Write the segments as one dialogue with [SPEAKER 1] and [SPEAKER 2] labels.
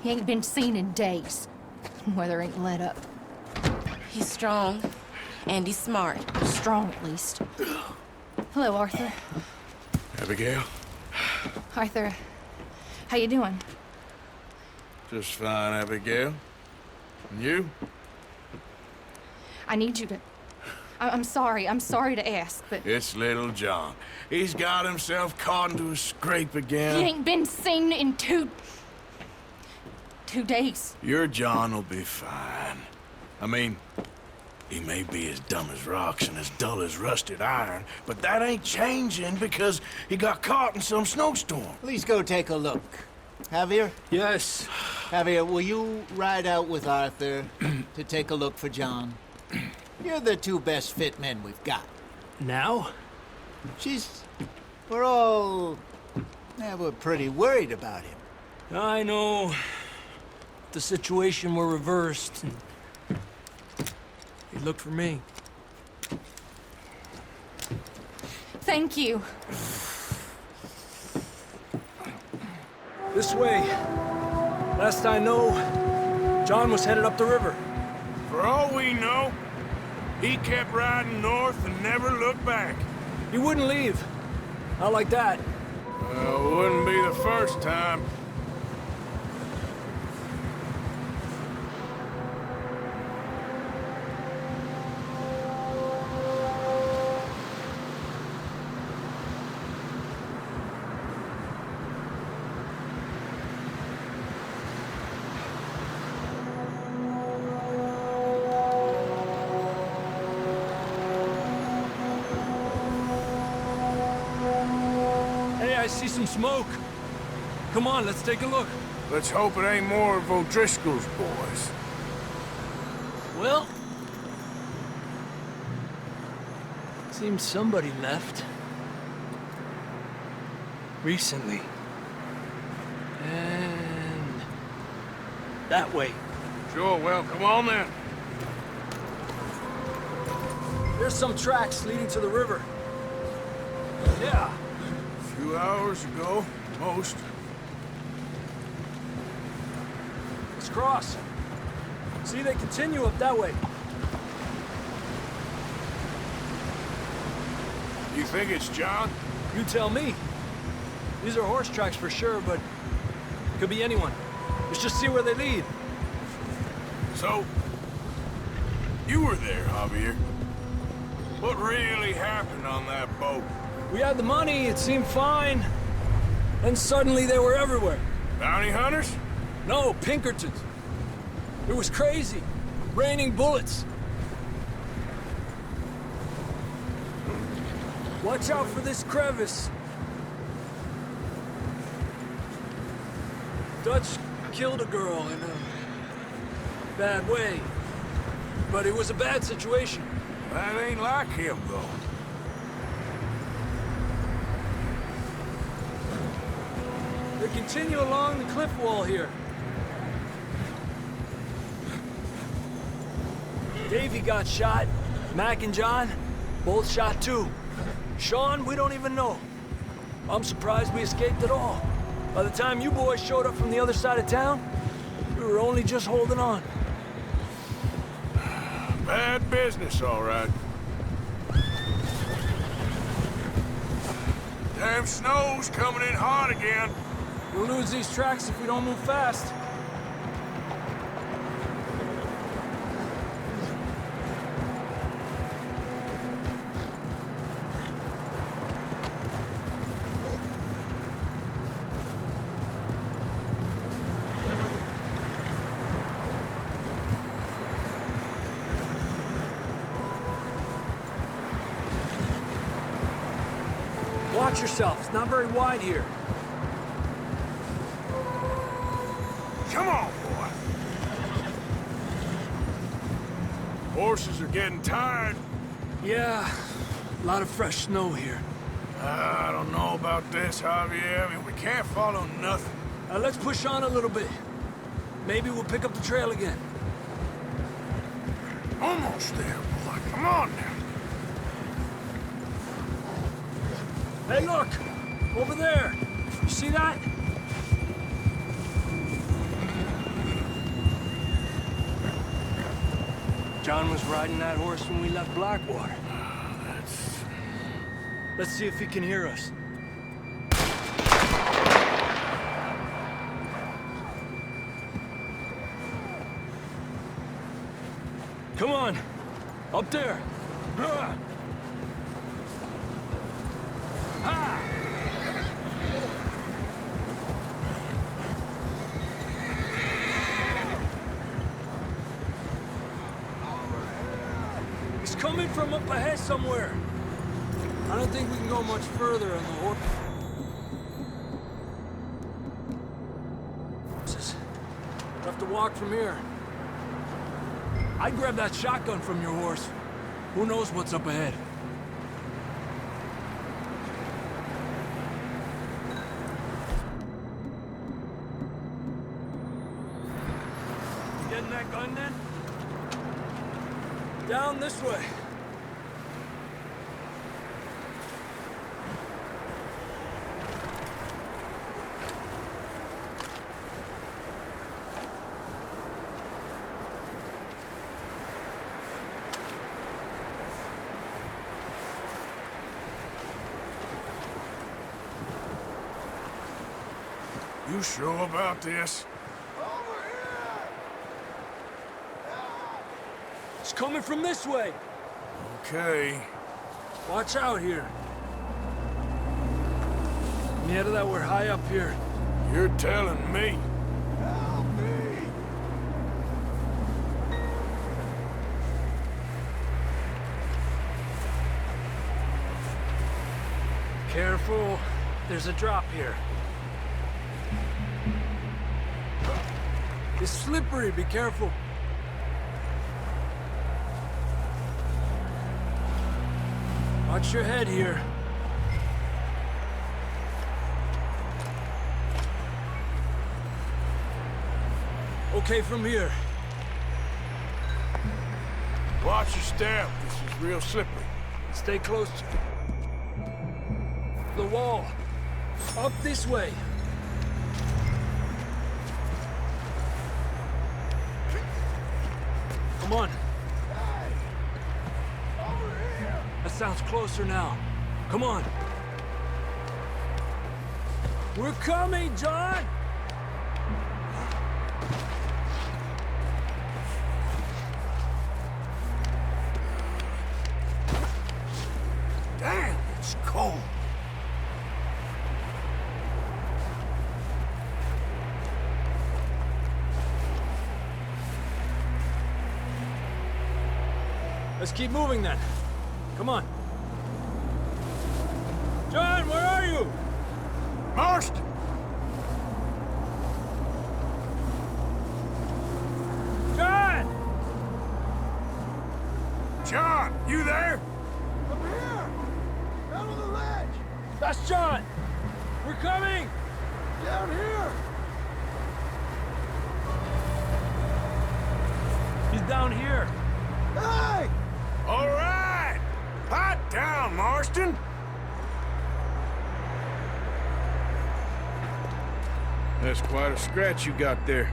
[SPEAKER 1] He ain't been seen in days. Weather ain't let up.
[SPEAKER 2] He's strong, and he's smart.
[SPEAKER 1] Strong, at least. Hello, Arthur.
[SPEAKER 3] Abigail?
[SPEAKER 1] Arthur, how you doing?
[SPEAKER 3] Just fine, Abigail. And you?
[SPEAKER 1] I need you to... I'm sorry to ask, but...
[SPEAKER 3] It's little John. He's got himself caught into a scrape again.
[SPEAKER 1] He ain't been seen in two days.
[SPEAKER 3] Your John will be fine. I mean, he may be as dumb as rocks and as dull as rusted iron, but that ain't changing because he got caught in some snowstorm.
[SPEAKER 4] Please go take a look. Javier?
[SPEAKER 5] Yes.
[SPEAKER 4] Javier, will you ride out with Arthur to take a look for John? You're the two best fit men we've got.
[SPEAKER 5] Now?
[SPEAKER 4] We're pretty worried about him.
[SPEAKER 5] I know. If the situation were reversed, and he'd look for me.
[SPEAKER 1] Thank you.
[SPEAKER 5] This way. Last I know, John was headed up the river.
[SPEAKER 3] For all we know, he kept riding north and never looked back.
[SPEAKER 5] He wouldn't leave. Not like that.
[SPEAKER 3] Wouldn't be the first time.
[SPEAKER 5] I see some smoke. Come on, let's take a look.
[SPEAKER 3] Let's hope it ain't more of O'Driscoll's boys.
[SPEAKER 5] Well... seems somebody left. Recently. And... that way.
[SPEAKER 3] Sure, well, come on then.
[SPEAKER 5] There's some tracks leading to the river. Yeah.
[SPEAKER 3] A few hours ago, most.
[SPEAKER 5] Let's cross. See, they continue up that way.
[SPEAKER 3] You think it's John?
[SPEAKER 5] You tell me. These are horse tracks for sure, but could be anyone. Let's just see where they lead.
[SPEAKER 3] So, you were there, Javier. What really happened on that boat?
[SPEAKER 5] We had the money, it seemed fine. Then suddenly they were everywhere.
[SPEAKER 3] Bounty hunters?
[SPEAKER 5] No, Pinkertons. It was crazy. Raining bullets. Watch out for this crevice. Dutch killed a girl in a bad way. But it was a bad situation.
[SPEAKER 3] That ain't like him, though.
[SPEAKER 5] They continue along the cliff wall here. Davey got shot. Mac and John, both shot too. Sean, we don't even know. I'm surprised we escaped at all. By the time you boys showed up from the other side of town, we were only just holding on.
[SPEAKER 3] Bad business, all right. Damn snow's coming in hot again.
[SPEAKER 5] We'll lose these tracks if we don't move fast. Watch yourself. It's not very wide here.
[SPEAKER 3] Come on, boy. Horses are getting tired.
[SPEAKER 5] Yeah, a lot of fresh snow here.
[SPEAKER 3] I don't know about this, Javier. I mean, we can't follow nothing.
[SPEAKER 5] Let's push on a little bit. Maybe we'll pick up the trail again.
[SPEAKER 3] Almost there, boy. Come on now.
[SPEAKER 5] Hey, look! Over there! You see that? John was riding that horse when we left Blackwater.
[SPEAKER 3] That's...
[SPEAKER 5] Let's see if he can hear us. Come on! Up there! Ah! Ah! He's coming from up ahead somewhere. I don't think we can go much further on the horses. We'll have to walk from here. I'd grab that shotgun from your horse. Who knows what's up ahead? You getting that gun then? Down this way.
[SPEAKER 3] You sure about this?
[SPEAKER 5] It's coming from this way.
[SPEAKER 3] Okay.
[SPEAKER 5] Watch out here. Yeah, that we're high up here.
[SPEAKER 3] You're telling me.
[SPEAKER 6] Help me!
[SPEAKER 5] Careful. There's a drop here. It's slippery. Be careful. Watch your head here. Okay, from here.
[SPEAKER 3] Watch your step. This is real slippery.
[SPEAKER 5] Stay close to the wall. Up this way. Come on. That sounds closer now. Come on. We're coming, John!
[SPEAKER 3] Damn, it's cold.
[SPEAKER 5] Let's keep moving then. Come on. John, where are you?
[SPEAKER 3] Marston!
[SPEAKER 5] John!
[SPEAKER 3] John, you there?
[SPEAKER 6] I'm here! Down on the ledge!
[SPEAKER 5] That's John! We're coming!
[SPEAKER 6] Down here!
[SPEAKER 5] He's down here.
[SPEAKER 6] Hey!
[SPEAKER 3] All right! Pipe down, Marston! That's quite a scratch you got there.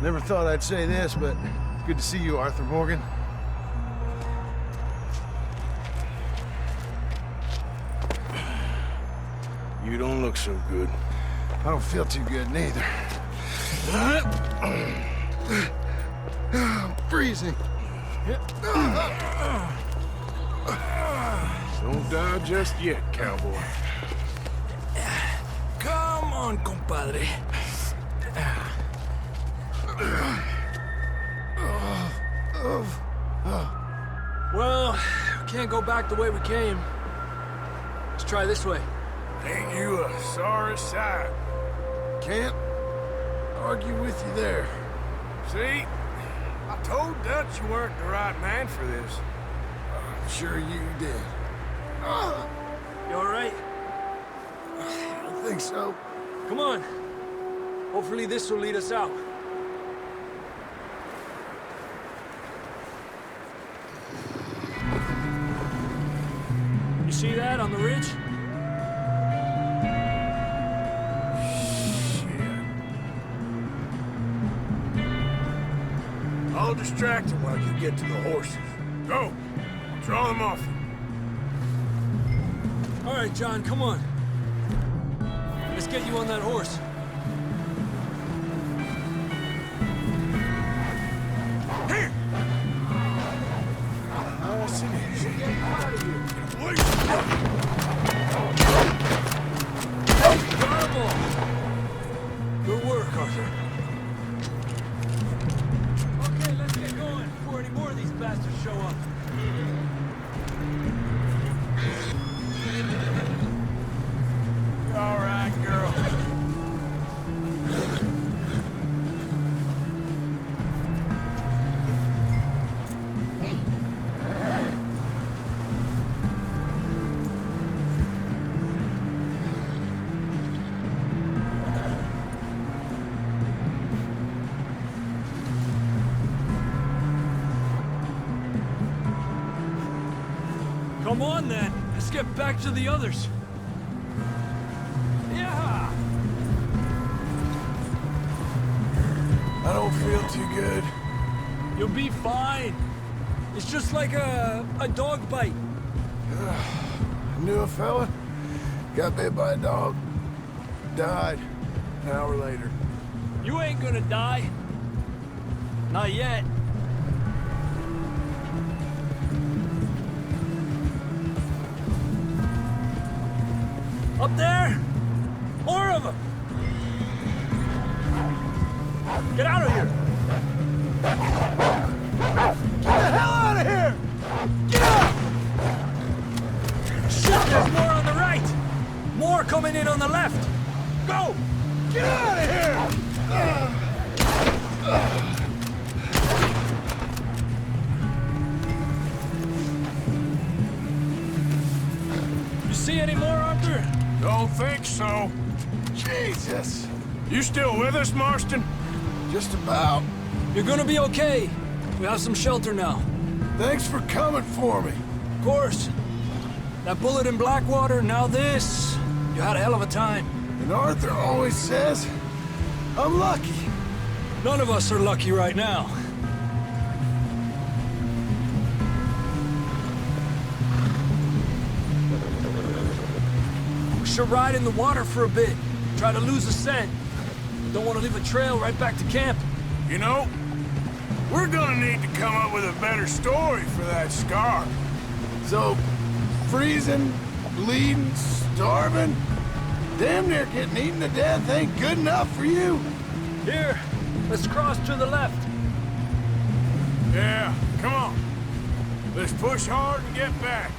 [SPEAKER 6] Never thought I'd say this, but it's good to see you, Arthur Morgan.
[SPEAKER 3] You don't look so good.
[SPEAKER 6] I don't feel too good, neither. I'm freezing.
[SPEAKER 3] Don't die just yet, cowboy.
[SPEAKER 5] Come on, compadre. Well, we can't go back the way we came. Let's try this way.
[SPEAKER 3] Ain't you a sorry sight?
[SPEAKER 6] Can't argue with you there.
[SPEAKER 3] See? I told Dutch you weren't the right man for this.
[SPEAKER 6] I'm sure you did.
[SPEAKER 5] You all right?
[SPEAKER 6] I don't think so.
[SPEAKER 5] Come on. Hopefully this will lead us out. You see that on the ridge?
[SPEAKER 3] I'll I'll distract him while you get to the horses. Go! Draw them off.
[SPEAKER 5] All right, John, come on. Let's get you on that horse.
[SPEAKER 3] Here! Oh, see me. Get out of here. Wait!
[SPEAKER 5] Got 'em all. Good work, Arthur. Okay, let's get going before any more of these bastards show up.
[SPEAKER 3] All right, girl.
[SPEAKER 5] Come on, then. Let's get back to the others. Yeah!
[SPEAKER 3] I don't feel too good.
[SPEAKER 5] You'll be fine. It's just like a dog bite.
[SPEAKER 6] I knew a fella. Got bit by a dog. Died. An hour later.
[SPEAKER 5] You ain't gonna die. Not yet. Up there! More of them! Get out of here!
[SPEAKER 6] Get the hell out of here! Get out!
[SPEAKER 5] Shit, there's more on the right! More coming in on the left! Go!
[SPEAKER 6] Get out of here!
[SPEAKER 5] You see any more, Arthur?
[SPEAKER 3] Don't think so.
[SPEAKER 6] Jesus!
[SPEAKER 3] You still with us, Marston?
[SPEAKER 6] Just about.
[SPEAKER 5] You're gonna be okay. We have some shelter now.
[SPEAKER 6] Thanks for coming for me.
[SPEAKER 5] Of course. That bullet in Blackwater, now this. You had a hell of a time.
[SPEAKER 6] And Arthur always says, I'm lucky.
[SPEAKER 5] None of us are lucky right now. We should ride in the water for a bit. Try to lose the scent. Don't want to leave a trail right back to camp.
[SPEAKER 3] You know, we're gonna need to come up with a better story for that scar.
[SPEAKER 6] So, freezing, bleeding, starving, damn near getting eaten to death ain't good enough for you.
[SPEAKER 5] Here, let's cross to the left.
[SPEAKER 3] Yeah, come on. Let's push hard and get back.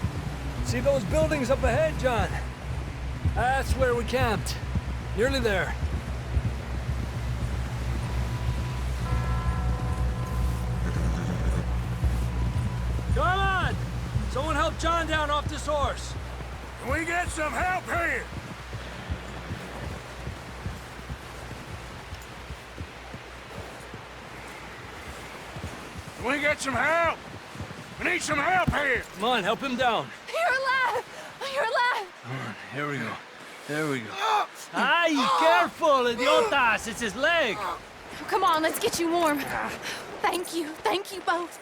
[SPEAKER 5] See those buildings up ahead, John? That's where we camped. Nearly there. Come on! Someone help John down off this horse.
[SPEAKER 3] Can we get some help here? Can we get some help? We need some help here.
[SPEAKER 5] Come on, help him down.
[SPEAKER 1] You're alive! You're alive!
[SPEAKER 5] Come on, here we go. There we go. Ay, careful, idiotas! It's his leg!
[SPEAKER 1] Come on, let's get you warm. Thank you both.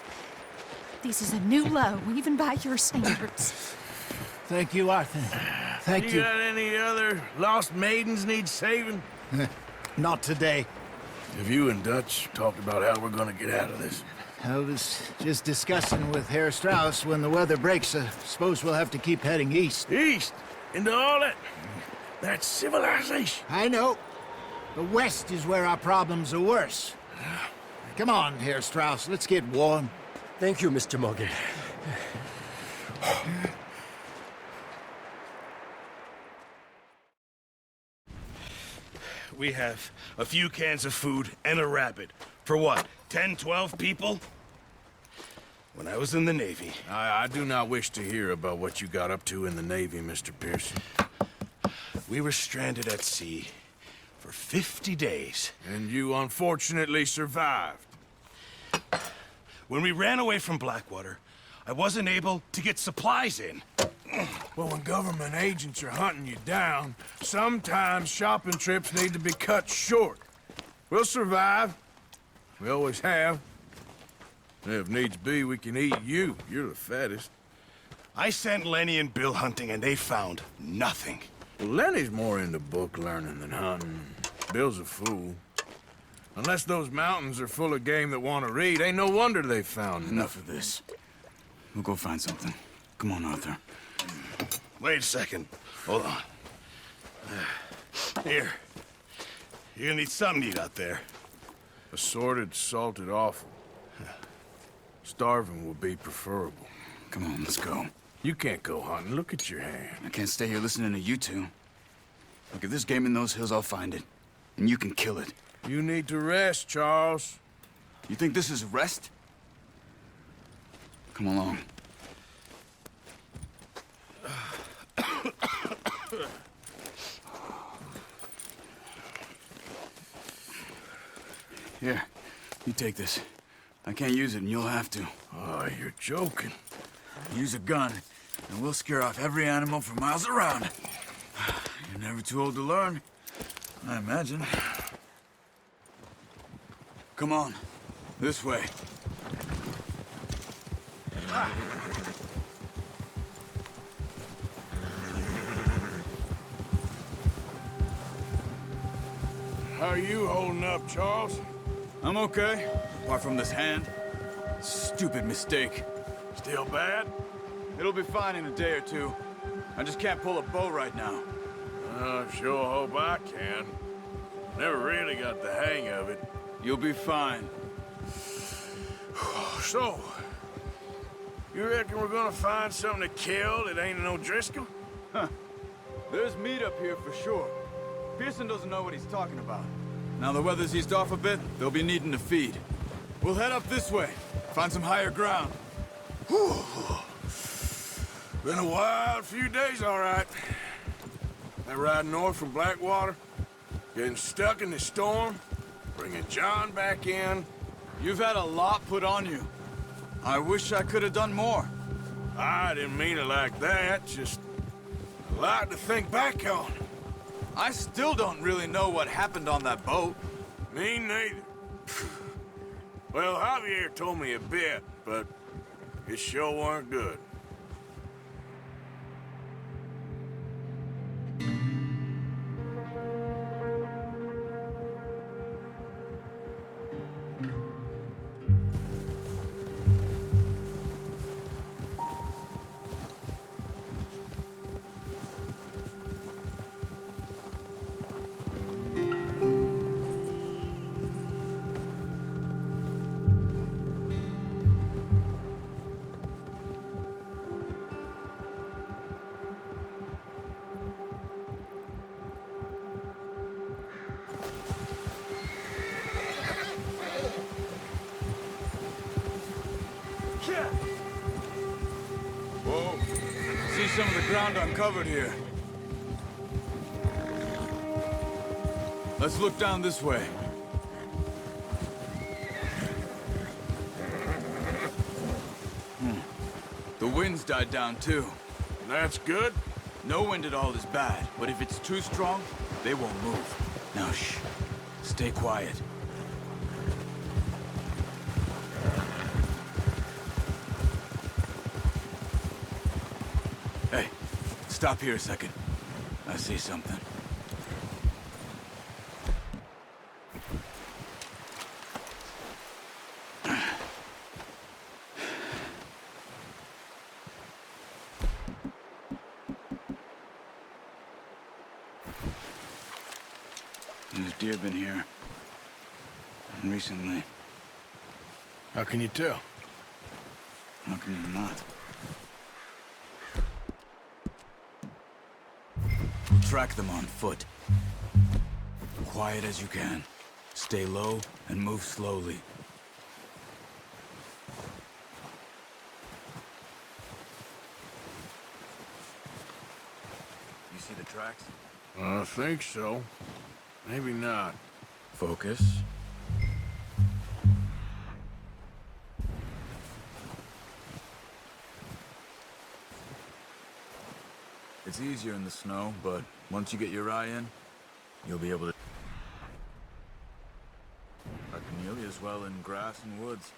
[SPEAKER 1] This is a new low, even by your standards.
[SPEAKER 4] Thank you, Arthur. Thank
[SPEAKER 3] You
[SPEAKER 4] you.
[SPEAKER 3] got any other lost maidens need saving?
[SPEAKER 4] Not today.
[SPEAKER 3] Have you and Dutch talked about how we're gonna get out of this?
[SPEAKER 4] I was just discussing with Herr Strauss when the weather breaks. I suppose we'll have to keep heading east.
[SPEAKER 3] East? Into all that... that civilization?
[SPEAKER 4] I know. The west is where our problems are worse. Come on, Herr Strauss, let's get warm.
[SPEAKER 7] Thank you, Mr. Morgan.
[SPEAKER 3] We have a few cans of food and a rabbit. For what, 10, 12 people? When I was in the Navy... I do not wish to hear about what you got up to in the Navy, Mr. Pearson. We were stranded at sea for 50 days. And you unfortunately survived. When we ran away from Blackwater, I wasn't able to get supplies in. Well, when government agents are hunting you down, sometimes shopping trips need to be cut short. We'll survive. We always have. If needs be, we can eat you. You're the fattest. I sent Lenny and Bill hunting, and they found nothing. Well, Lenny's more into book learning than hunting. Bill's a fool. Unless those mountains are full of game that want to read, ain't no wonder they found
[SPEAKER 7] Enough of this. We'll go find something. Come on, Arthur.
[SPEAKER 3] Wait a second. Hold on. Here. You're gonna need something to eat out there. Assorted, salted offal. Starving would be preferable.
[SPEAKER 7] Come on, let's go.
[SPEAKER 3] You can't go hunting. Look at your hand.
[SPEAKER 7] I can't stay here listening to you two. Look, if there's game in those hills, I'll find it. And you can kill it.
[SPEAKER 3] You need to rest, Charles.
[SPEAKER 7] You think this is rest? Come along. Here, you take this. I can't use it, and you'll have to.
[SPEAKER 3] Oh, you're joking.
[SPEAKER 7] Use a gun, and we'll scare off every animal for miles around. You're never too old to learn, I imagine. Come on, this way.
[SPEAKER 3] How are you holding up, Charles?
[SPEAKER 7] I'm okay, apart from this hand. Stupid mistake.
[SPEAKER 3] Still bad?
[SPEAKER 7] It'll be fine in a day or two. I just can't pull a bow right now.
[SPEAKER 3] I sure hope I can. Never really got the hang of it.
[SPEAKER 7] You'll be fine.
[SPEAKER 3] So, you reckon we're gonna find something to kill that ain't no Driscoll?
[SPEAKER 7] There's meat up here for sure. Pearson doesn't know what he's talking about. Now the weather's eased off a bit, they'll be needing to feed. We'll head up this way, find some higher ground.
[SPEAKER 3] Whew. Been a wild few days, all right. That ride north from Blackwater, getting stuck in the storm, bringing John back in.
[SPEAKER 7] You've had a lot put on you. I wish I could have done more.
[SPEAKER 3] I didn't mean it like that, just a lot to think back on.
[SPEAKER 7] I still don't really know what happened on that boat.
[SPEAKER 3] Me neither. Well, Javier told me a bit, but it sure weren't good.
[SPEAKER 7] Whoa. See some of the ground uncovered here. Let's look down this way. The wind's died down too.
[SPEAKER 3] That's good.
[SPEAKER 7] No wind at all is bad, but if it's too strong, they won't move. Now shh. Stay quiet. Hey, stop here a second. I see something. There's deer been here. And recently.
[SPEAKER 3] How can you tell?
[SPEAKER 7] How can you not? We'll track them on foot. Quiet as you can. Stay low and move slowly. You see the tracks?
[SPEAKER 3] I think so. Maybe not.
[SPEAKER 7] Focus. It's easier in the snow, but once you get your eye in, you'll be able to... I can nearly as well in grass and woods.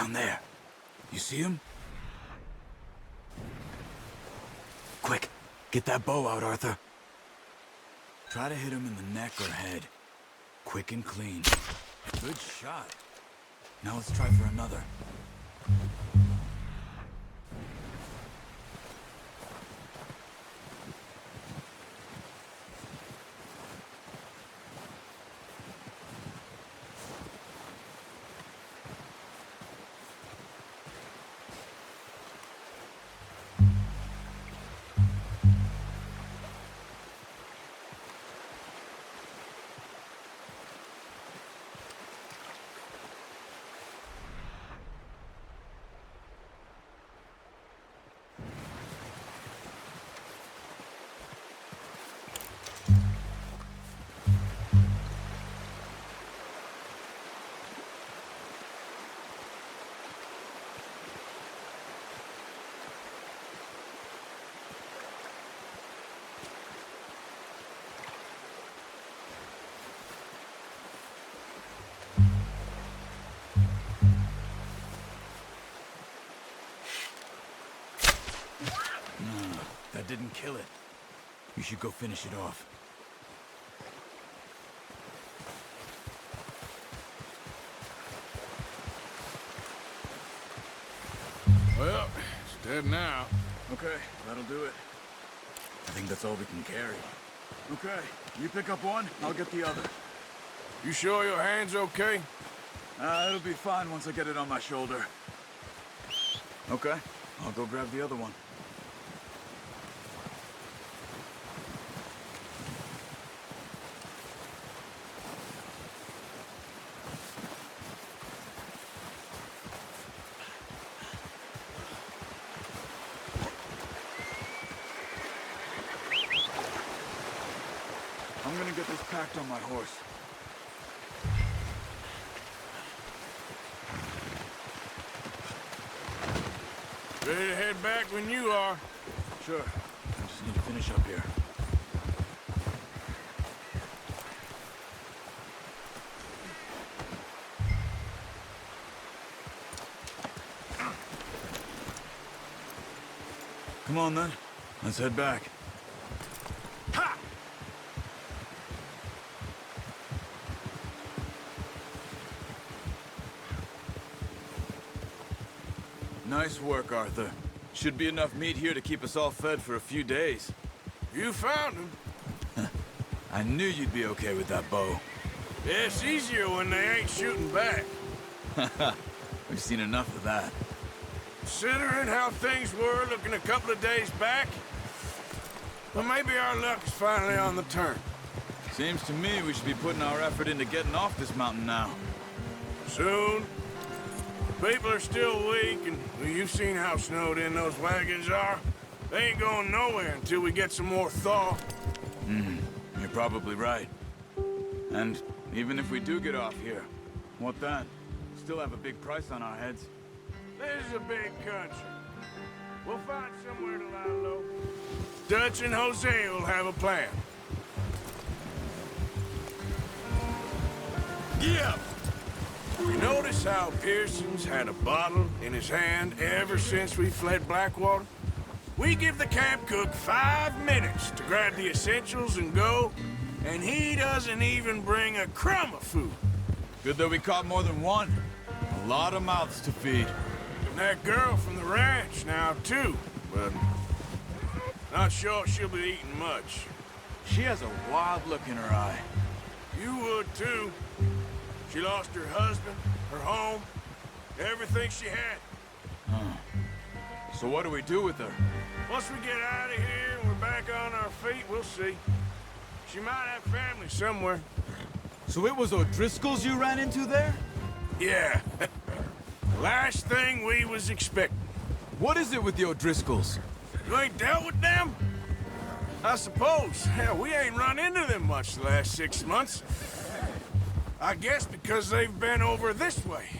[SPEAKER 7] Down there. You see him? Quick, get that bow out, Arthur. Try to hit him in the neck or head. Quick and clean. Good shot. Now let's try for another. That didn't kill it. You should go finish it off.
[SPEAKER 6] Well, it's dead now.
[SPEAKER 7] Okay, that'll do it. I think that's all we can carry. Okay, you pick up one, I'll get the other.
[SPEAKER 6] You sure your hand's okay?
[SPEAKER 7] It'll be fine once I get it on my shoulder. Okay, I'll go grab the other one. I'm gonna get this packed on my horse.
[SPEAKER 6] Ready to head back when you are.
[SPEAKER 7] Sure. I just need to finish up here. Come on then. Let's head back.
[SPEAKER 6] Ha!
[SPEAKER 7] Nice work, Arthur. Should be enough meat here to keep us all fed for a few days.
[SPEAKER 6] You found him.
[SPEAKER 7] I knew you'd be okay with that bow.
[SPEAKER 6] Yeah, it's easier when they ain't shooting back.
[SPEAKER 7] We've seen enough of that.
[SPEAKER 6] Considering how things were looking a couple of days back, well, maybe our luck is finally on the turn.
[SPEAKER 7] Seems to me we should be putting our effort into getting off this mountain now.
[SPEAKER 6] Soon. People are still weak, and well, you've seen how snowed in those wagons are. They ain't going nowhere until we get some more thaw.
[SPEAKER 7] You're probably right. And even if we do get off here, what then? Still have a big price on our heads.
[SPEAKER 6] This is a big country. We'll find somewhere to lie low. Dutch and Jose will have a plan. Yeah. You notice how Pearson's had a bottle in his hand ever since we fled Blackwater? We give the camp cook 5 minutes to grab the essentials and go, and he doesn't even bring a crumb of food.
[SPEAKER 7] Good that we caught more than one. A lot of mouths to feed.
[SPEAKER 6] And that girl from the ranch now, too, but not sure she'll be eating much.
[SPEAKER 7] She has a wild look in her eye.
[SPEAKER 6] You would, too. She lost her husband, her home, everything she had.
[SPEAKER 7] So what do we do with her?
[SPEAKER 6] Once we get out of here and we're back on our feet, we'll see. She might have family somewhere.
[SPEAKER 7] So it was O'Driscoll's you ran into there?
[SPEAKER 6] Yeah. Last thing we was expecting.
[SPEAKER 7] What is it with the O'Driscolls?
[SPEAKER 6] You ain't dealt with them? I suppose. Hell, we ain't run into them much the last 6 months. I guess because they've been over this way.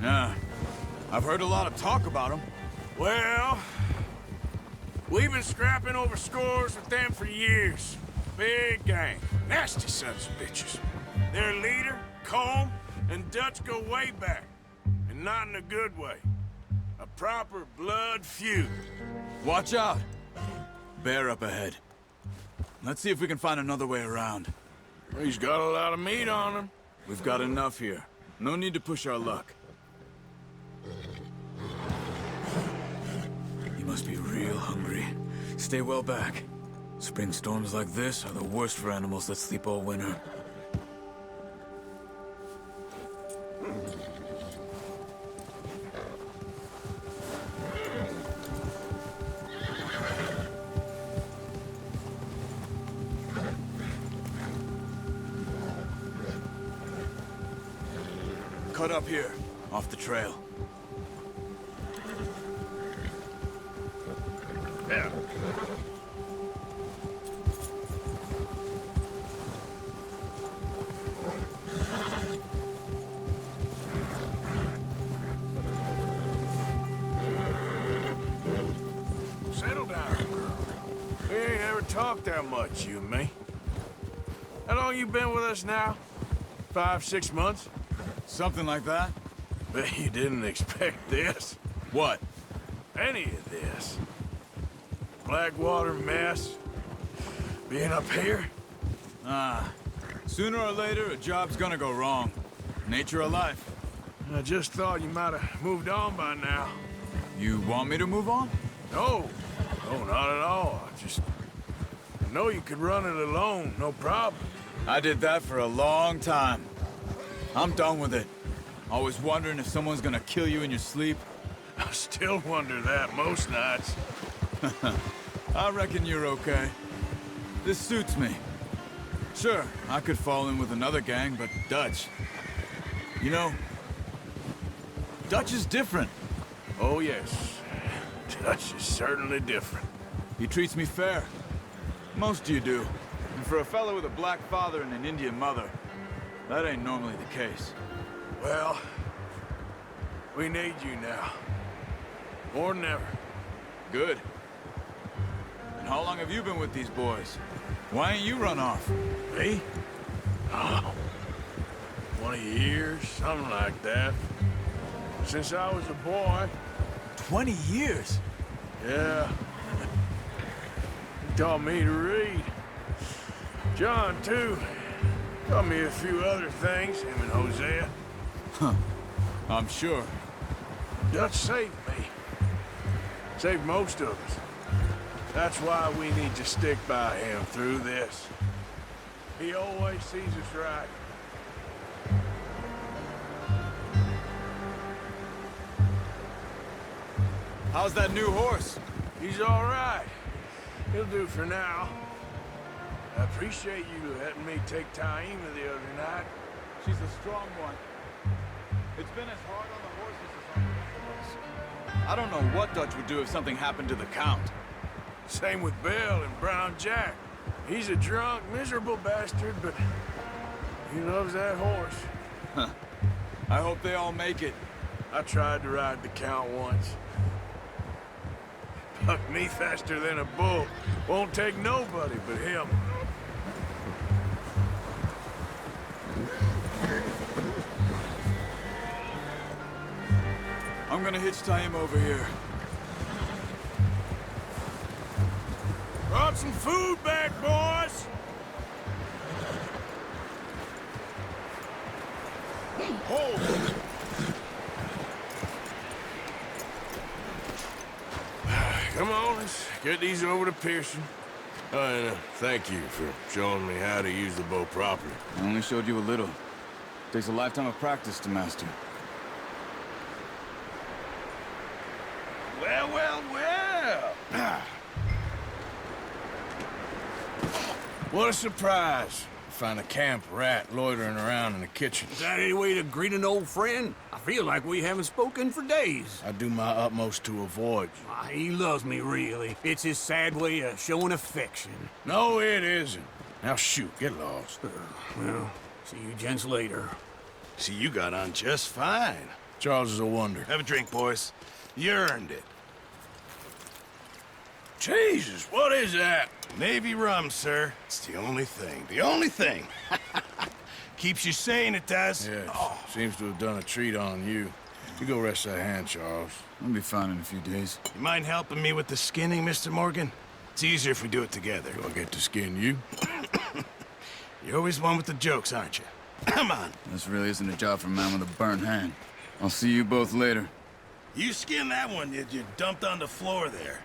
[SPEAKER 7] Yeah. I've heard a lot of talk about them.
[SPEAKER 6] Well, we've been scrapping over scores with them for years. Big gang. Nasty sons of bitches. Their leader, Colm, and Dutch go way back. And not in a good way. A proper blood feud.
[SPEAKER 7] Watch out! Bear up ahead. Let's see if we can find another way around.
[SPEAKER 6] He's got a lot of meat on him.
[SPEAKER 7] We've got enough here. No need to push our luck. You must be real hungry. Stay well back. Spring storms like this are the worst for animals that sleep all winter. Cut up here, off the trail.
[SPEAKER 6] Yeah. Settle down, girl. We ain't ever talked that much, you and me. How long you been with us now? 5, 6 months?
[SPEAKER 7] Something like that?
[SPEAKER 6] Bet you didn't expect this.
[SPEAKER 7] What?
[SPEAKER 6] Any of this. Blackwater mess. Being up here.
[SPEAKER 7] Sooner or later, a job's gonna go wrong. Nature of life.
[SPEAKER 6] I just thought you might have moved on by now.
[SPEAKER 7] You want me to move on?
[SPEAKER 6] No. No, not at all. I know you could run it alone, no problem.
[SPEAKER 7] I did that for a long time. I'm done with it. Always wondering if someone's gonna kill you in your sleep.
[SPEAKER 6] I still wonder that most nights.
[SPEAKER 7] I reckon you're okay. This suits me. Sure, I could fall in with another gang, but Dutch... You know, Dutch is different.
[SPEAKER 6] Oh, yes. Dutch is certainly different.
[SPEAKER 7] He treats me fair. Most of you do. And for a fellow with a black father and an Indian mother, that ain't normally the case.
[SPEAKER 6] Well, we need you now. More than ever.
[SPEAKER 7] Good. And how long have you been with these boys? Why ain't you run off?
[SPEAKER 6] Me? Oh, 20 years, something like that. Since I was a boy.
[SPEAKER 7] 20 years?
[SPEAKER 6] Yeah. He taught me to read. John, too. Taught me a few other things, him and Hosea.
[SPEAKER 7] Huh. I'm sure.
[SPEAKER 6] Dutch saved me. Saved most of us. That's why we need to stick by him through this. He always sees us right.
[SPEAKER 7] How's that new horse?
[SPEAKER 6] He's all right. He'll do for now. I appreciate you letting me take Taima the other night.
[SPEAKER 7] She's a strong one. It's been as hard on the horses as on the rest of us. I don't know what Dutch would do if something happened to the Count.
[SPEAKER 6] Same with Bill and Brown Jack. He's a drunk, miserable bastard, but he loves that horse.
[SPEAKER 7] Huh. I hope they all make it.
[SPEAKER 6] I tried to ride the Count once. Bucked me faster than a bull. Won't take nobody but him.
[SPEAKER 7] I'm gonna hitch-tie him over here.
[SPEAKER 6] Brought some food back, boys! Hold! Come on, let's get these over to Pearson. And thank you for showing me how to use the bow properly.
[SPEAKER 7] I only showed you a little. Takes a lifetime of practice to master.
[SPEAKER 6] Well, well, well! What a surprise. Find a camp rat loitering around in the kitchen.
[SPEAKER 8] Is that any way to greet an old friend? I feel like we haven't spoken for days.
[SPEAKER 6] I do my utmost to avoid you.
[SPEAKER 8] He loves me, really. It's his sad way of showing affection.
[SPEAKER 6] No, it isn't. Now shoot, get lost.
[SPEAKER 8] Well, see you gents later.
[SPEAKER 6] See, you got on just fine. Charles is a wonder. Have a drink, boys. You earned it. Jesus, what is that? Navy rum, sir. It's the only thing. The only thing. Keeps you sane, it does. Yeah, seems to have done a treat on you. You go rest that hand, Charles.
[SPEAKER 7] I'll be fine in a few days.
[SPEAKER 3] You mind helping me with the skinning, Mr. Morgan? It's easier if we do it together.
[SPEAKER 6] Do I get to skin you?
[SPEAKER 3] You're always one with the jokes, aren't you? Come on.
[SPEAKER 7] This really isn't a job for a man with a burnt hand. I'll see you both later.
[SPEAKER 3] You skinned that one you dumped on the floor there.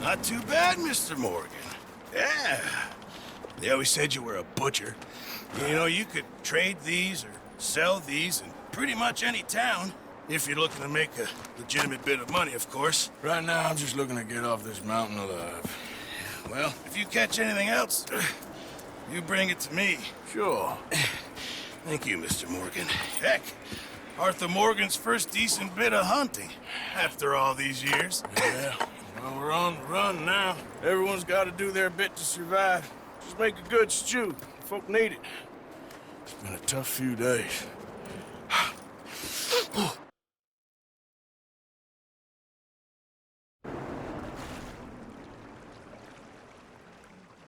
[SPEAKER 3] Not too bad, Mr. Morgan. Yeah. They always said you were a butcher. You know, you could trade these or sell these in pretty much any town. If you're looking to make a legitimate bit of money, of course.
[SPEAKER 6] Right now, I'm just looking to get off this mountain alive.
[SPEAKER 3] Well, if you catch anything else, you bring it to me.
[SPEAKER 6] Sure.
[SPEAKER 3] Thank you, Mr. Morgan. Heck, Arthur Morgan's first decent bit of hunting after all these years.
[SPEAKER 6] Yeah. Well, we're on the run now. Everyone's got to do their bit to survive. Just make a good stew. Folk need it. It's been a tough few days.